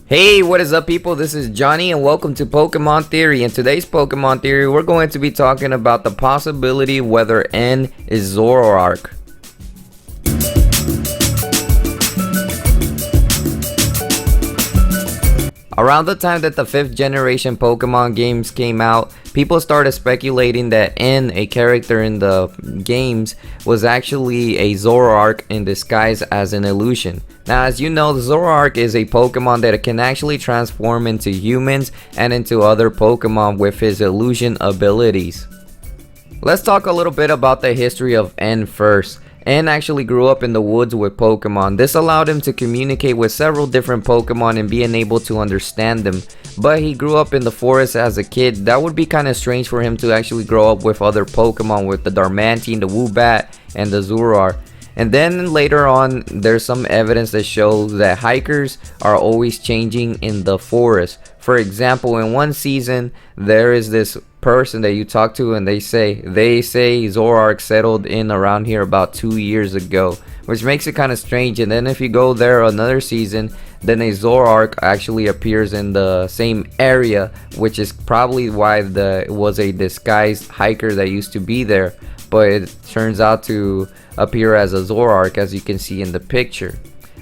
Hey, what is up people? This is Johnny and welcome to Pokemon Theory. In today's Pokemon Theory, we're going to be talking about the possibility whether N is Zoroark. Around the time that the 5th generation Pokemon games came out, people started speculating that N, a character in the games, was actually a Zoroark in disguise as an illusion. Now, as you know, Zoroark is a Pokemon that can actually transform into humans and into other Pokemon with his illusion abilities. Let's talk a little bit about the history of N first. N actually grew up in the woods with Pokemon. This allowed him to communicate with several different Pokemon and being able to understand them. But he grew up in the forest as a kid. That would be kind of strange for him to actually grow up with other Pokemon, with the Darmanitan, the Woobat, and the Zoroark. And then later on, there's some evidence that shows that hikers are always changing in the forest. For example, in one season, there is this person that you talk to and they say Zoroark settled in around here about 2 years ago, which makes it kind of strange. And then if you go there another season, then a Zoroark actually appears in the same area, which is probably why it was a disguised hiker that used to be there, but it turns out to appear as a Zoroark, as you can see in the picture.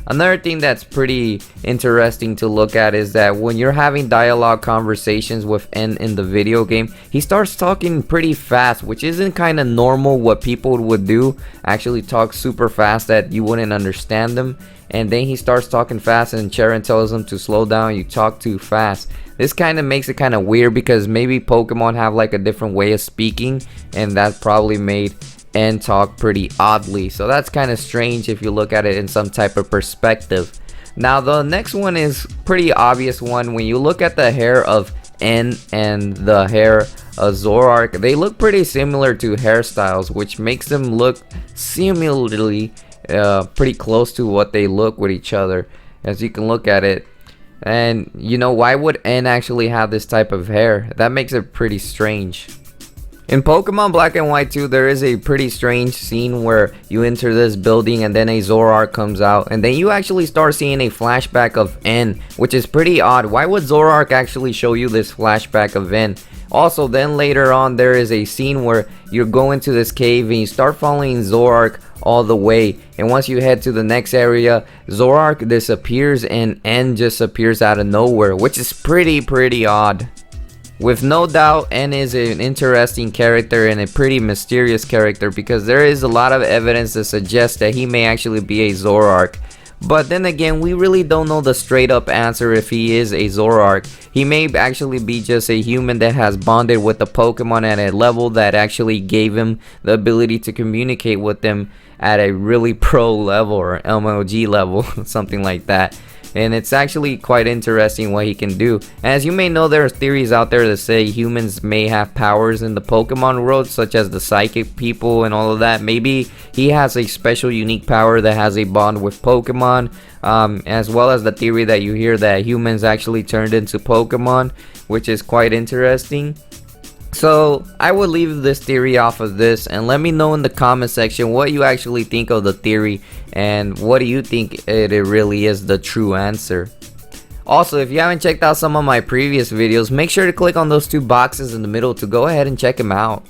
Another thing that's pretty interesting to look at is that when you're having dialogue conversations with N in the video game, he starts talking pretty fast, which isn't kind of normal what people would do, actually talk super fast that you wouldn't understand them. And then he starts talking fast and Charon tells him to slow down, you talk too fast. This kind of makes it kind of weird because maybe Pokemon have like a different way of speaking, and that probably made N talk pretty oddly. So that's kind of strange if you look at it in some type of perspective. Now the next one is pretty obvious one. When you look at the hair of N and the hair of Zoroark, they look pretty similar to hairstyles, which makes them look similarly pretty close to what they look with each other, as you can look at it. And you know, why would N actually have this type of hair? That makes it pretty strange. In Pokemon Black and White 2, there is a pretty strange scene where you enter this building and then a Zoroark comes out, and then you actually start seeing a flashback of N, which is pretty odd. Why would Zoroark actually show you this flashback of N? Also, then later on, there is a scene where you go into this cave and you start following Zoroark all the way, and once you head to the next area, Zoroark disappears and N just appears out of nowhere, which is pretty odd. With no doubt, N is an interesting character and a pretty mysterious character because there is a lot of evidence that suggests that he may actually be a Zoroark. But then again, we really don't know the straight up answer if he is a Zoroark. He may actually be just a human that has bonded with the Pokemon at a level that actually gave him the ability to communicate with them at a really pro level or MLG level, something like that. And it's actually quite interesting what he can do. As you may know, there are theories out there that say humans may have powers in the Pokemon world, such as the psychic people and all of that. Maybe he has a special unique power that has a bond with Pokemon, as well as the theory that you hear that humans actually turned into Pokemon, which is quite interesting. So I would leave this theory off of this, and let me know in the comment section what you actually think of the theory and what do you think it really is the true answer. Also, if you haven't checked out some of my previous videos, make sure to click on those two boxes in the middle to go ahead and check them out.